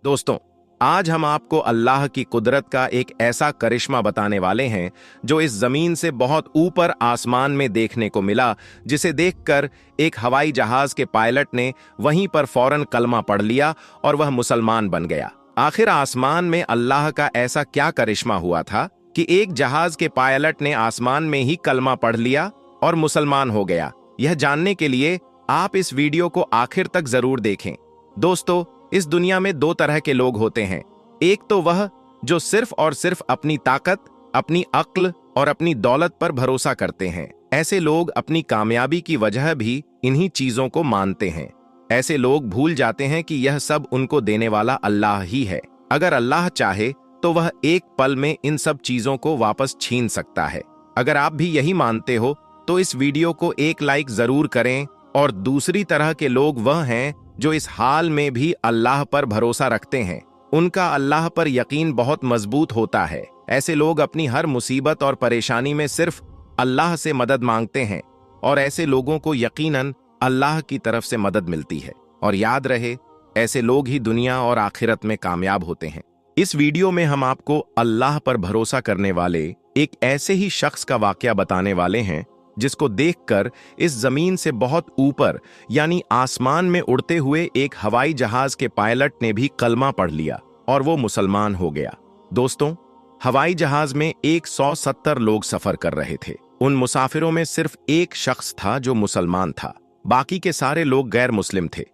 दोस्तों, आज हम आपको अल्लाह की कुदरत का एक ऐसा करिश्मा बताने वाले हैं जो इस जमीन से बहुत ऊपर आसमान में देखने को मिला, जिसे देखकर एक हवाई जहाज के पायलट ने वहीं पर फौरन कलमा पढ़ लिया और वह मुसलमान बन गया। आखिर आसमान में अल्लाह का ऐसा क्या करिश्मा हुआ था कि एक जहाज के पायलट ने आसमान में ही कलमा पढ़ लिया और मुसलमान हो गया? यह जानने के लिए आप इस वीडियो को आखिर तक जरूर देखें। दोस्तों, इस दुनिया में दो तरह के लोग होते हैं। एक तो वह जो सिर्फ और सिर्फ अपनी ताकत, अपनी अक्ल और अपनी दौलत पर भरोसा करते हैं। ऐसे लोग अपनी कामयाबी की वजह भी इन्हीं चीजों को मानते हैं। ऐसे लोग भूल जाते हैं कि यह सब उनको देने वाला अल्लाह ही है। अगर अल्लाह चाहे तो वह एक पल में इन सब चीजों को वापस छीन सकता है। अगर आप भी यही मानते हो तो इस वीडियो को एक लाइक जरूर करें। और दूसरी तरह के लोग वह हैं जो इस हाल में भी अल्लाह पर भरोसा रखते हैं। उनका अल्लाह पर यकीन बहुत मजबूत होता है। ऐसे लोग अपनी हर मुसीबत और परेशानी में सिर्फ अल्लाह से मदद मांगते हैं और ऐसे लोगों को यकीनन अल्लाह की तरफ से मदद मिलती है। और याद रहे, ऐसे लोग ही दुनिया और आखिरत में कामयाब होते हैं। इस वीडियो में हम आपको अल्लाह पर भरोसा करने वाले एक ऐसे ही शख्स का वाकया बताने वाले हैं जिसको देखकर इस जमीन से बहुत ऊपर यानी आसमान में उड़ते हुए एक हवाई जहाज के पायलट ने भी कलमा पढ़ लिया और वो मुसलमान हो गया। दोस्तों, हवाई जहाज में 170 लोग सफर कर रहे थे। उन मुसाफिरों में सिर्फ एक शख्स था जो मुसलमान था, बाकी के सारे लोग गैर मुस्लिम थे।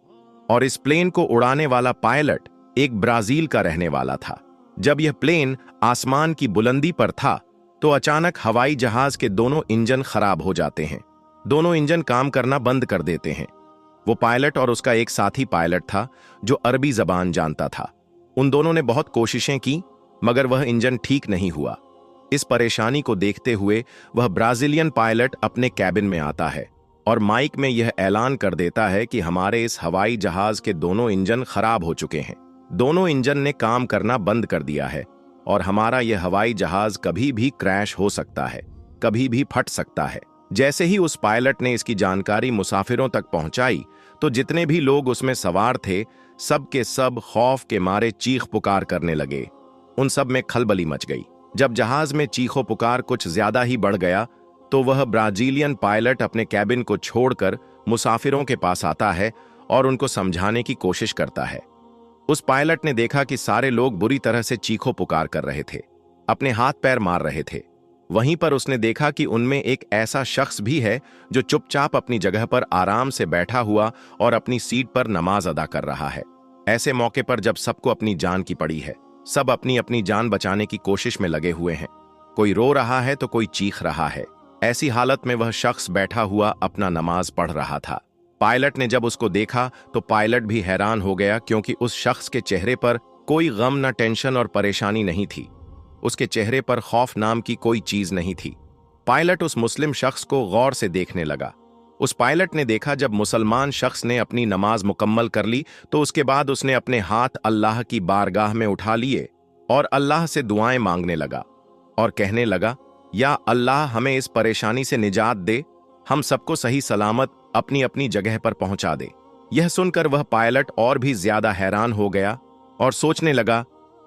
और इस प्लेन को उड़ाने वाला पायलट एक ब्राजील का रहने वाला था। जब यह प्लेन आसमान की बुलंदी पर था तो अचानक हवाई जहाज के दोनों इंजन खराब हो जाते हैं। दोनों इंजन काम करना बंद कर देते हैं। वो पायलट और उसका एक साथी पायलट था जो अरबी जबान जानता था। उन दोनों ने बहुत कोशिशें की मगर वह इंजन ठीक नहीं हुआ। इस परेशानी को देखते हुए वह ब्राजीलियन पायलट अपने कैबिन में आता है और माइक में यह ऐलान कर देता है कि हमारे इस हवाई जहाज के दोनों इंजन खराब हो चुके हैं। दोनों इंजन ने काम करना बंद कर दिया है और हमारा यह हवाई जहाज कभी भी क्रैश हो सकता है, कभी भी फट सकता है। जैसे ही उस पायलट ने इसकी जानकारी मुसाफिरों तक पहुंचाई तो जितने भी लोग उसमें सवार थे सब के सब खौफ के मारे चीख पुकार करने लगे। उन सब में खलबली मच गई। जब जहाज में चीखो पुकार कुछ ज्यादा ही बढ़ गया तो वह ब्राजीलियन पायलट अपने कैबिन को छोड़कर मुसाफिरों के पास आता है और उनको समझाने की कोशिश करता है। उस पायलट ने देखा कि सारे लोग बुरी तरह से चीखो पुकार कर रहे थे, अपने हाथ पैर मार रहे थे। वहीं पर उसने देखा कि उनमें एक ऐसा शख्स भी है जो चुपचाप अपनी जगह पर आराम से बैठा हुआ और अपनी सीट पर नमाज अदा कर रहा है। ऐसे मौके पर जब सबको अपनी जान की पड़ी है, सब अपनी अपनी जान बचाने की कोशिश में लगे हुए हैं। कोई रो रहा है तो कोई चीख रहा है। ऐसी हालत में वह शख्स बैठा हुआ अपना नमाज पढ़ रहा था। पायलट ने जब उसको देखा तो पायलट भी हैरान हो गया, क्योंकि उस शख्स के चेहरे पर कोई गम, न टेंशन और परेशानी नहीं थी। उसके चेहरे पर खौफ नाम की कोई चीज नहीं थी। पायलट उस मुस्लिम शख्स को गौर से देखने लगा। उस पायलट ने देखा जब मुसलमान शख्स ने अपनी नमाज मुकम्मल कर ली तो उसके बाद उसने अपने हाथ अल्लाह की बारगाह में उठा लिए और अल्लाह से दुआएं मांगने लगा और कहने लगा, या अल्लाह हमें इस परेशानी से निजात दे, हम सबको सही सलामत अपनी अपनी जगह पर पहुंचा दे। यह सुनकर वह पायलट और भी ज्यादा हैरान हो गया और सोचने लगा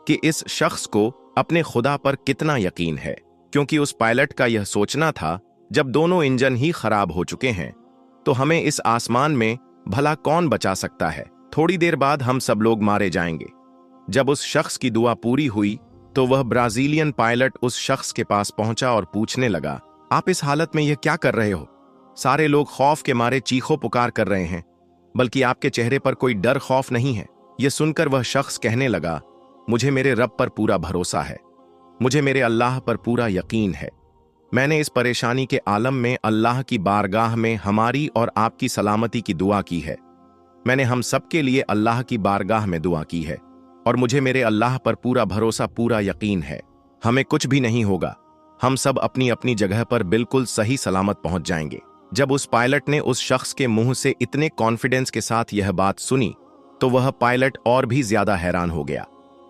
कि इस शख्स को अपने खुदा पर कितना यकीन है, क्योंकि उस पायलट का यह सोचना था जब दोनों इंजन ही खराब हो चुके हैं तो हमें इस आसमान में भला कौन बचा सकता है। थोड़ी देर बाद हम सब लोग मारे जाएंगे। जब उस शख्स की दुआ पूरी हुई तो वह ब्राजीलियन पायलट उस शख्स के पास पहुंचा और पूछने लगा, आप इस हालत में यह क्या कर रहे हो? सारे लोग खौफ के मारे चीखो पुकार कर रहे हैं, बल्कि आपके चेहरे पर कोई डर खौफ नहीं है। यह सुनकर वह शख्स कहने लगा, मुझे मेरे रब पर पूरा भरोसा है, मुझे मेरे अल्लाह पर पूरा यकीन है। मैंने इस परेशानी के आलम में अल्लाह की बारगाह में हमारी और आपकी सलामती की दुआ की है। मैंने हम सब के लिए अल्लाह की बारगाह में दुआ की है और मुझे मेरे अल्लाह पर पूरा भरोसा, पूरा यकीन है। हमें कुछ भी नहीं होगा, हम सब अपनी अपनी जगह पर बिल्कुल सही सलामत पहुंच जाएंगे। जब उस पायलट ने उस शख्स के मुंह से इतने कॉन्फिडेंस के साथ यह बात सुनी तो वह पायलट और भी ज्यादा हैरान हो गया।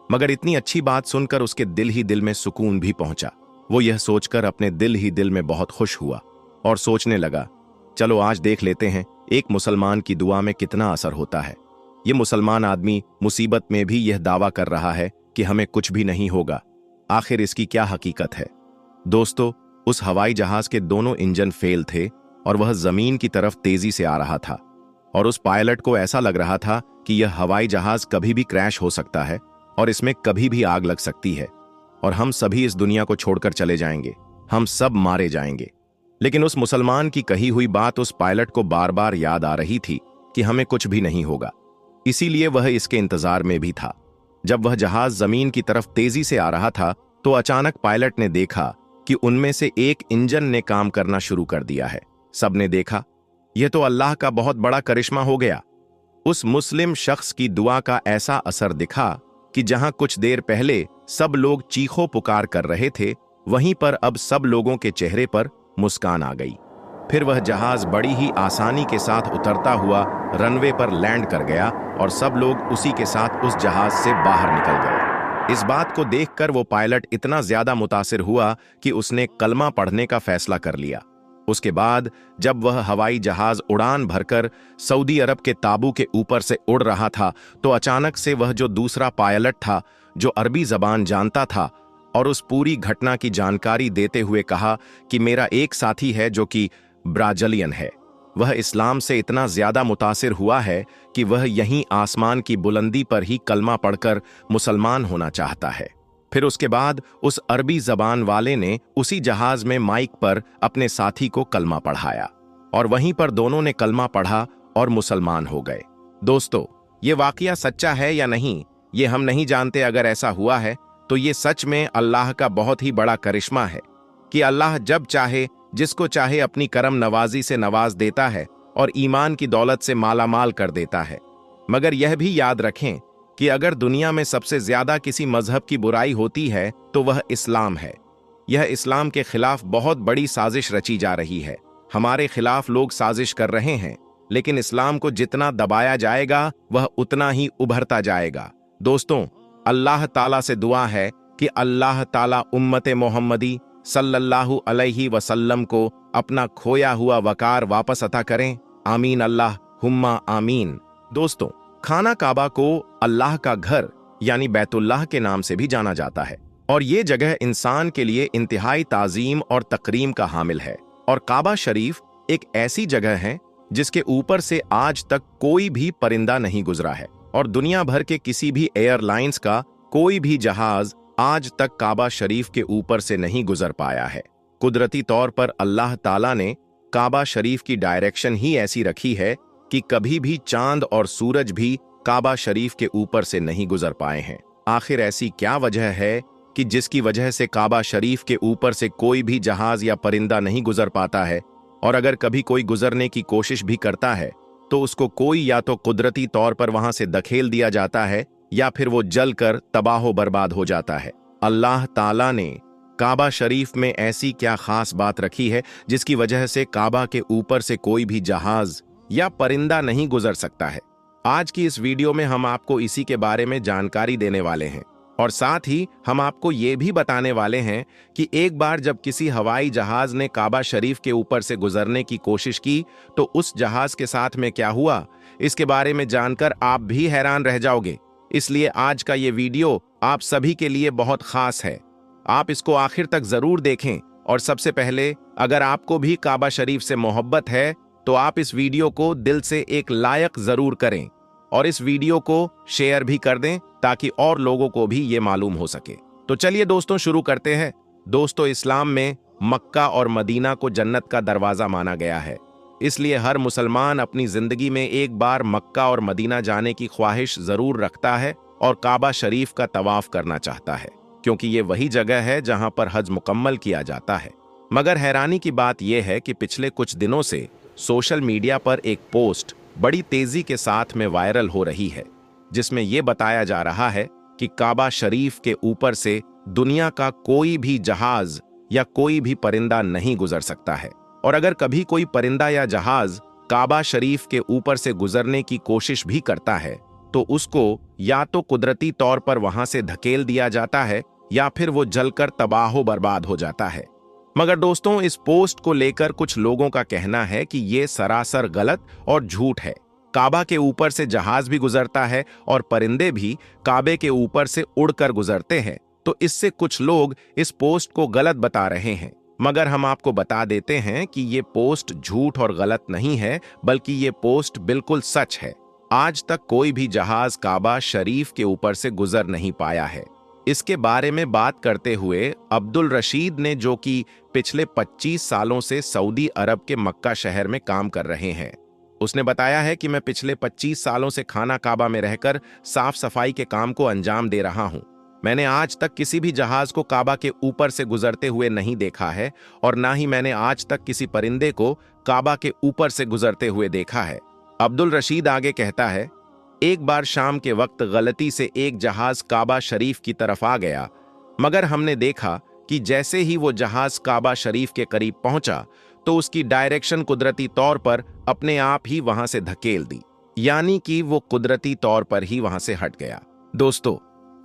मगर इतनी अच्छी बात सुनकर उसके दिल ही दिल में सुकून भी पहुंचा। वो यह सोचकर अपने दिल ही दिल में बहुत खुश हुआ और सोचने लगा, चलो आज देख लेते हैं एक मुसलमान की दुआ में कितना असर होता है। ये मुसलमान आदमी मुसीबत में भी यह दावा कर रहा है कि हमें कुछ भी नहीं होगा। आखिर इसकी क्या हकीकत है? दोस्तों, उस हवाई जहाज के दोनों इंजन फेल थे और वह जमीन की तरफ तेजी से आ रहा था और उस पायलट को ऐसा लग रहा था कि यह हवाई जहाज कभी भी क्रैश हो सकता है और इसमें कभी भी आग लग सकती है और हम सभी इस दुनिया को छोड़कर चले जाएंगे, हम सब मारे जाएंगे। लेकिन उस मुसलमान की कही हुई बात उस पायलट को बार बार याद आ रही थी कि हमें कुछ भी नहीं होगा। इसीलिए वह इसके इंतजार में भी था। जब वह जहाज जमीन की तरफ तेजी से आ रहा था तो अचानक पायलट ने देखा कि उनमें से एक इंजन ने काम करना शुरू कर दिया है। सबने देखा, यह तो अल्लाह का बहुत बड़ा करिश्मा हो गया। उस मुस्लिम शख्स की दुआ का ऐसा असर दिखा कि जहां कुछ देर पहले सब लोग चीखों पुकार कर रहे थे, वहीं पर अब सब लोगों के चेहरे पर मुस्कान आ गई। फिर वह जहाज बड़ी ही आसानी के साथ उतरता हुआ रनवे पर लैंड कर गया और सब लोग उसी के साथ उस जहाज से बाहर निकल गए। इस बात को देखकर वो पायलट इतना ज्यादा मुतासिर हुआ कि उसने कलमा पढ़ने का फैसला कर लिया। उसके बाद जब वह हवाई जहाज उड़ान भरकर सऊदी अरब के ताबू के ऊपर से उड़ रहा था तो अचानक से वह जो दूसरा पायलट था, जो अरबी जबान जानता था और उस पूरी घटना की जानकारी देते हुए कहा कि मेरा एक साथी है जो कि ब्राजीलियन है, वह इस्लाम से इतना ज्यादा मुतासिर हुआ है कि वह यहीं आसमान की बुलंदी पर ही कलमा पढ़कर मुसलमान होना चाहता है। फिर उसके बाद उस अरबी जबान वाले ने उसी जहाज में माइक पर अपने साथी को कलमा पढ़ाया और वहीं पर दोनों ने कलमा पढ़ा और मुसलमान हो गए। दोस्तों, ये वाकया सच्चा है या नहीं, ये हम नहीं जानते। अगर ऐसा हुआ है तो ये सच में अल्लाह का बहुत ही बड़ा करिश्मा है कि अल्लाह जब चाहे जिसको चाहे अपनी करम नवाजी से नवाज देता है और ईमान की दौलत से मालामाल कर देता है। मगर यह भी याद रखें कि अगर दुनिया में सबसे ज्यादा किसी मजहब की बुराई होती है तो वह इस्लाम है। यह इस्लाम के खिलाफ बहुत बड़ी साजिश रची जा रही है। हमारे खिलाफ लोग साजिश कर रहे हैं, लेकिन इस्लाम को जितना दबाया जाएगा वह उतना ही उभरता जाएगा। दोस्तों, अल्लाह ताला से दुआ है कि अल्लाह ताला उम्मत मोहम्मदी सल्लल्लाहु अलैहि वसल्लम को अपना खोया हुआ वकार वापस अता करें। आमीन, अल्लाह हुम्मा आमीन। दोस्तों, खाना काबा को अल्लाह का घर यानी बैतुल्लाह के नाम से भी जाना जाता है और ये जगह इंसान के लिए इंतहाई ताजीम और तकरीम का हामिल है। और काबा शरीफ एक ऐसी जगह है जिसके ऊपर से आज तक कोई भी परिंदा नहीं गुजरा है और दुनिया भर के किसी भी एयरलाइंस का कोई भी जहाज आज तक काबा शरीफ के ऊपर से नहीं गुजर पाया है। कुदरती तौर पर अल्लाह ताला ने काबा शरीफ की डायरेक्शन ही ऐसी रखी है कि कभी भी चांद और सूरज भी काबा शरीफ के ऊपर से नहीं गुजर पाए हैं। आखिर ऐसी क्या वजह है कि जिसकी वजह से काबा शरीफ के ऊपर से कोई भी जहाज या परिंदा नहीं गुजर पाता है, और अगर कभी कोई गुजरने की कोशिश भी करता है तो उसको कोई या तो कुदरती तौर पर वहां से धकेल दिया जाता है या फिर वो जलकर तबाह बर्बाद हो जाता है। अल्लाह ताला ने काबा शरीफ में ऐसी क्या खास बात रखी है जिसकी वजह से काबा के ऊपर से कोई भी जहाज या परिंदा नहीं गुजर सकता है? आज की इस वीडियो में हम आपको इसी के बारे में जानकारी देने वाले हैं और साथ ही हम आपको ये भी बताने वाले हैं कि एक बार जब किसी हवाई जहाज ने काबा शरीफ के ऊपर से गुजरने की कोशिश की तो उस जहाज के साथ में क्या हुआ, इसके बारे में जानकर आप भी हैरान रह जाओगे। इसलिए आज का ये वीडियो आप सभी के लिए बहुत खास है। आप इसको आखिर तक जरूर देखें और सबसे पहले अगर आपको भी काबा शरीफ से मोहब्बत है तो आप इस वीडियो को दिल से एक लायक जरूर करें और इस वीडियो को शेयर भी कर दें ताकि और लोगों को भी ये मालूम हो सके। तो चलिए दोस्तों शुरू करते हैं। दोस्तों, इस्लाम में मक्का और मदीना को जन्नत का दरवाजा माना गया है, इसलिए हर मुसलमान अपनी जिंदगी में एक बार मक्का और मदीना जाने की ख्वाहिश जरूर रखता है और काबा शरीफ का तवाफ करना चाहता है, क्योंकि ये वही जगह है जहां पर हज मुकम्मल किया जाता है। मगर हैरानी की बात यह है कि पिछले कुछ दिनों से सोशल मीडिया पर एक पोस्ट बड़ी तेजी के साथ में वायरल हो रही है, जिसमें यह बताया जा रहा है कि काबा शरीफ के ऊपर से दुनिया का कोई भी जहाज या कोई भी परिंदा नहीं गुजर सकता है, और अगर कभी कोई परिंदा या जहाज काबा शरीफ के ऊपर से गुजरने की कोशिश भी करता है तो उसको या तो कुदरती तौर पर वहां से धकेल दिया जाता है या फिर वो जलकर तबाह बर्बाद हो जाता है। मगर दोस्तों, इस पोस्ट को लेकर कुछ लोगों का कहना है कि ये सरासर गलत और झूठ है। काबा के ऊपर से जहाज भी गुजरता है और परिंदे भी काबे के ऊपर से उड़कर गुजरते हैं, तो इससे कुछ लोग इस पोस्ट को गलत बता रहे हैं। मगर हम आपको बता देते हैं कि ये पोस्ट झूठ और गलत नहीं है, बल्कि ये पोस्ट बिल्कुल सच है। आज तक कोई भी जहाज काबा शरीफ के ऊपर से गुजर नहीं पाया है। इसके बारे में बात करते हुए अब्दुल रशीद ने, जो कि पिछले 25 सालों से सऊदी अरब के मक्का शहर में काम कर रहे हैं, उसने बताया है कि मैं पिछले 25 सालों से खाना काबा में रहकर साफ सफाई के काम को अंजाम दे रहा हूं। मैंने आज तक किसी भी जहाज को काबा के ऊपर से गुजरते हुए नहीं देखा है और ना ही मैंने आज तक किसी परिंदे को काबा के ऊपर से गुजरते हुए देखा है। अब्दुल रशीद आगे कहता है, एक बार शाम के वक्त गलती से एक जहाज काबा शरीफ की तरफ आ गया, मगर हमने देखा कि जैसे ही वो जहाज काबा शरीफ के करीब पहुंचा तो उसकी डायरेक्शन कुदरती तौर पर अपने आप ही वहां से धकेल दी, यानी कि वो कुदरती तौर पर ही वहां से हट गया। दोस्तों,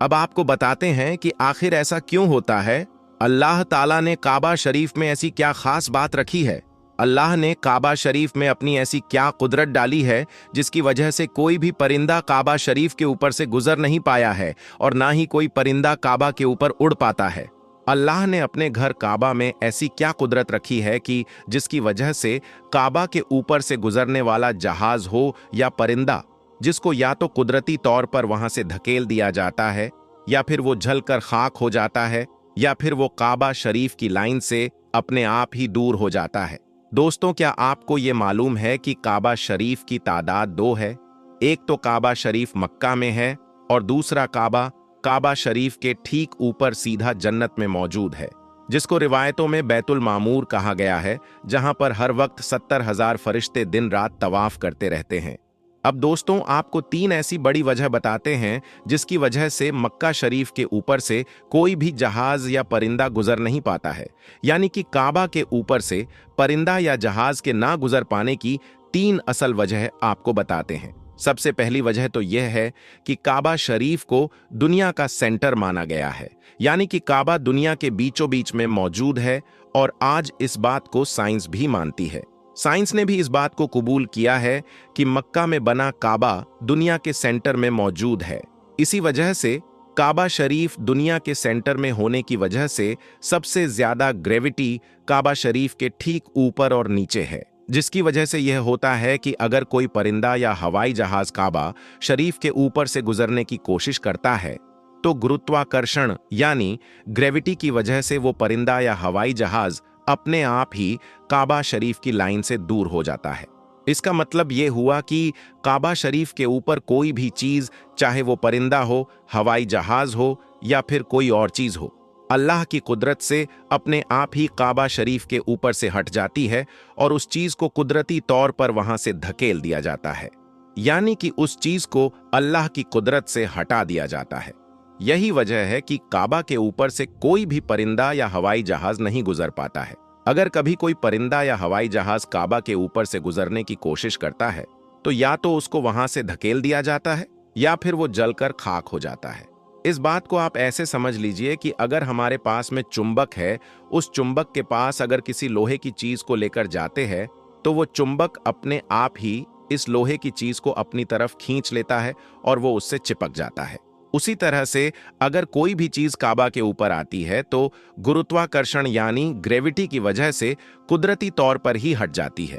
अब आपको बताते हैं कि आखिर ऐसा क्यों होता है। अल्लाह ताला ने काबा शरीफ में ऐसी क्या खास बात रखी है? अल्लाह ने काबा शरीफ में अपनी ऐसी क्या कुदरत डाली है जिसकी वजह से कोई भी परिंदा काबा शरीफ के ऊपर से गुजर नहीं पाया है और ना ही कोई परिंदा काबा के ऊपर उड़ पाता है? अल्लाह ने अपने घर काबा में ऐसी क्या कुदरत रखी है कि जिसकी वजह से काबा के ऊपर से गुजरने वाला जहाज हो या परिंदा, जिसको या तो कुदरती तौर पर वहां से धकेल दिया जाता है, या फिर वो जलकर खाक हो जाता है, या फिर वो काबा शरीफ की लाइन से अपने आप ही दूर हो जाता है। दोस्तों, क्या आपको ये मालूम है कि काबा शरीफ की तादाद 2 है? एक तो काबा शरीफ मक्का में है और दूसरा काबा शरीफ के ठीक ऊपर सीधा जन्नत में मौजूद है, जिसको रिवायतों में बैतुल मामूर कहा गया है, जहां पर हर वक्त 70,000 फरिश्ते दिन रात तवाफ करते रहते हैं। अब दोस्तों, आपको 3 ऐसी बड़ी वजह बताते हैं जिसकी वजह से मक्का शरीफ के ऊपर से कोई भी जहाज या परिंदा गुजर नहीं पाता है। यानी कि काबा के ऊपर से परिंदा या जहाज के ना गुजर पाने की 3 असल वजह आपको बताते हैं। सबसे पहली वजह तो यह है कि काबा शरीफ को दुनिया का सेंटर माना गया है, यानी कि काबा दुनिया के बीचों बीच में मौजूद है और आज इस बात को साइंस भी मानती है। साइंस ने भी इस बात को कबूल किया है कि मक्का में बना काबा दुनिया के सेंटर में मौजूद है। इसी वजह से काबा शरीफ दुनिया के सेंटर में होने की वजह से सबसे ज्यादा ग्रेविटी काबा शरीफ के ठीक ऊपर और नीचे है, जिसकी वजह से यह होता है कि अगर कोई परिंदा या हवाई जहाज काबा शरीफ के ऊपर से गुजरने की कोशिश करता है तो गुरुत्वाकर्षण यानी ग्रेविटी की वजह से वो परिंदा या हवाई जहाज अपने आप ही काबा शरीफ की लाइन से दूर हो जाता है। इसका मतलब यह हुआ कि काबा शरीफ के ऊपर कोई भी चीज, चाहे वो परिंदा हो, हवाई जहाज हो या फिर कोई और चीज हो, अल्लाह की कुदरत से अपने आप ही काबा शरीफ के ऊपर से हट जाती है और उस चीज को कुदरती तौर पर वहां से धकेल दिया जाता है, यानी कि उस चीज को अल्लाह की कुदरत से हटा दिया जाता है। यही वजह है कि काबा के ऊपर से कोई भी परिंदा या हवाई जहाज नहीं गुजर पाता है। अगर कभी कोई परिंदा या हवाई जहाज काबा के ऊपर से गुजरने की कोशिश करता है तो या तो उसको वहां से धकेल दिया जाता है या फिर वो जलकर खाक हो जाता है। इस बात को आप ऐसे समझ लीजिए कि अगर हमारे पास में चुंबक है, उस चुंबक के पास अगर किसी लोहे की चीज को लेकर जाते हैं तो वो चुंबक अपने आप ही इस लोहे की चीज को अपनी तरफ खींच लेता है और वो उससे चिपक जाता है। उसी तरह से अगर कोई भी चीज काबा के ऊपर आती है तो गुरुत्वाकर्षण यानी ग्रेविटी की वजह से कुदरती तौर पर ही हट जाती है।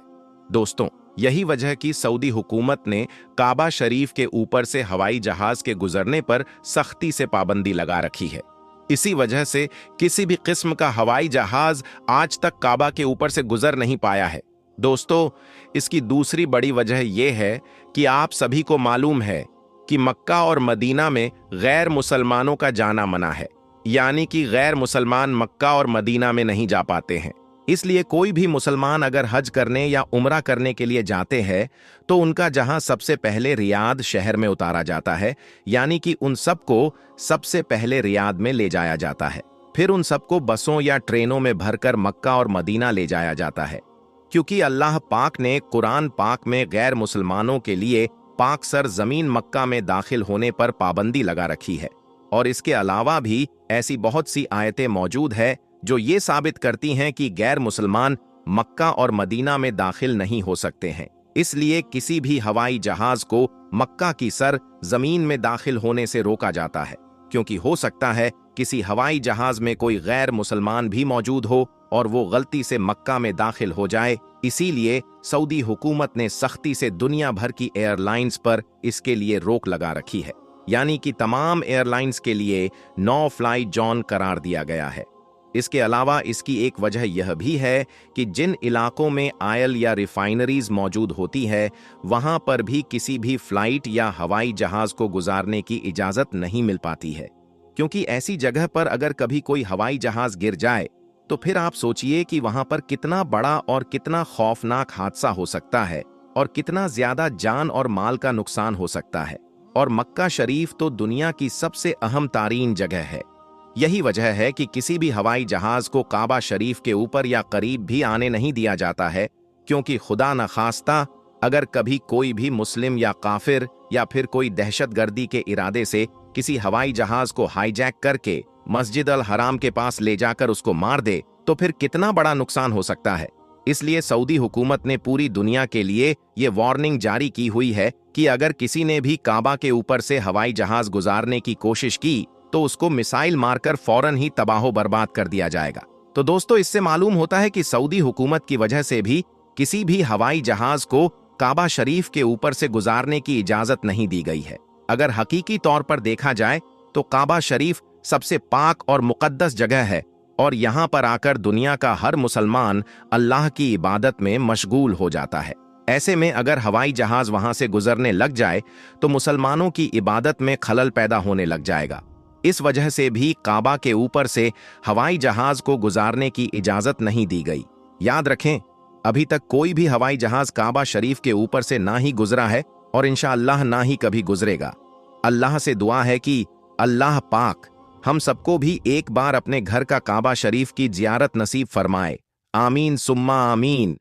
दोस्तों, यही वजह कि सऊदी हुकूमत ने काबा शरीफ के ऊपर से हवाई जहाज के गुजरने पर सख्ती से पाबंदी लगा रखी है। इसी वजह से किसी भी किस्म का हवाई जहाज आज तक काबा के ऊपर से गुजर नहीं पाया है। दोस्तों, इसकी दूसरी बड़ी वजह यह है कि आप सभी को मालूम है कि मक्का और मदीना में गैर मुसलमानों का जाना मना है, यानी कि गैर मुसलमान मक्का और मदीना में नहीं जा पाते हैं। इसलिए कोई भी मुसलमान अगर हज करने या उम्रा करने के लिए जाते हैं तो उनका जहां सबसे पहले रियाद शहर में उतारा जाता है, यानी कि उन सबको सबसे पहले रियाद में ले जाया जाता है। फिर उन सबको बसों या ट्रेनों में भरकर मक्का और मदीना ले जाया जाता है, क्योंकि अल्लाह पाक ने कुरान पाक में गैर मुसलमानों के लिए पाक सर जमीन मक्का में दाखिल होने पर पाबंदी लगा रखी है। और इसके अलावा भी ऐसी बहुत सी आयतें मौजूद है जो ये साबित करती हैं कि गैर मुसलमान मक्का और मदीना में दाखिल नहीं हो सकते हैं। इसलिए किसी भी हवाई जहाज को मक्का की सर जमीन में दाखिल होने से रोका जाता है, क्योंकि हो सकता है किसी हवाई जहाज में कोई गैर मुसलमान भी मौजूद हो और वो गलती से मक्का में दाखिल हो जाए। इसीलिए सऊदी हुकूमत ने सख्ती से दुनिया भर की एयरलाइंस पर इसके लिए रोक लगा रखी है, यानी कि तमाम एयरलाइंस के लिए नो फ्लाई जोन करार दिया गया है। इसके अलावा इसकी एक वजह यह भी है कि जिन इलाकों में आयल या रिफाइनरीज मौजूद होती है, वहां पर भी किसी भी फ्लाइट या हवाई जहाज को गुजारने की इजाजत नहीं मिल पाती है, क्योंकि ऐसी जगह पर अगर कभी कोई हवाई जहाज गिर जाए तो फिर आप सोचिए कि वहां पर कितना बड़ा और कितना खौफनाक हादसा हो सकता है और कितना ज्यादा जान और माल का नुकसान हो सकता है। और मक्का शरीफ तो दुनिया की सबसे अहम तारीन जगह है। यही वजह है कि किसी भी हवाई जहाज को काबा शरीफ के ऊपर या करीब भी आने नहीं दिया जाता है, क्योंकि खुदा न खास्ता अगर कभी कोई भी मुस्लिम या काफिर या फिर कोई दहशतगर्दी के इरादे से किसी हवाई जहाज को हाईजैक करके मस्जिद अल हराम के पास ले जाकर उसको मार दे तो फिर कितना बड़ा नुकसान हो सकता है। इसलिए सऊदी हुकूमत ने पूरी दुनिया के लिए ये वार्निंग जारी की हुई है कि अगर किसी ने भी काबा के ऊपर से हवाई जहाज गुजारने की कोशिश की तो उसको मिसाइल मारकर फौरन ही तबाहो बर्बाद कर दिया जाएगा। तो दोस्तों, इससे मालूम होता है कि सऊदी हुकूमत की वजह से भी किसी भी हवाई जहाज को काबा शरीफ के ऊपर से गुजारने की इजाजत नहीं दी गई है। अगर हकीकी तौर पर देखा जाए तो काबा शरीफ सबसे पाक और मुकद्दस जगह है और यहाँ पर आकर दुनिया का हर मुसलमान अल्लाह की इबादत में मशगूल हो जाता है। ऐसे में अगर हवाई जहाज वहां से गुजरने लग जाए तो मुसलमानों की इबादत में खलल पैदा होने लग जाएगा। इस वजह से भी काबा के ऊपर से हवाई जहाज को गुजारने की इजाजत नहीं दी गई। याद रखें, अभी तक कोई भी हवाई जहाज काबा शरीफ के ऊपर से ना ही गुजरा है और इंशाअल्लाह ना ही कभी गुजरेगा। अल्लाह से दुआ है कि अल्लाह पाक हम सबको भी एक बार अपने घर का काबा शरीफ की जियारत नसीब फरमाए। आमीन सुम्मा आमीन।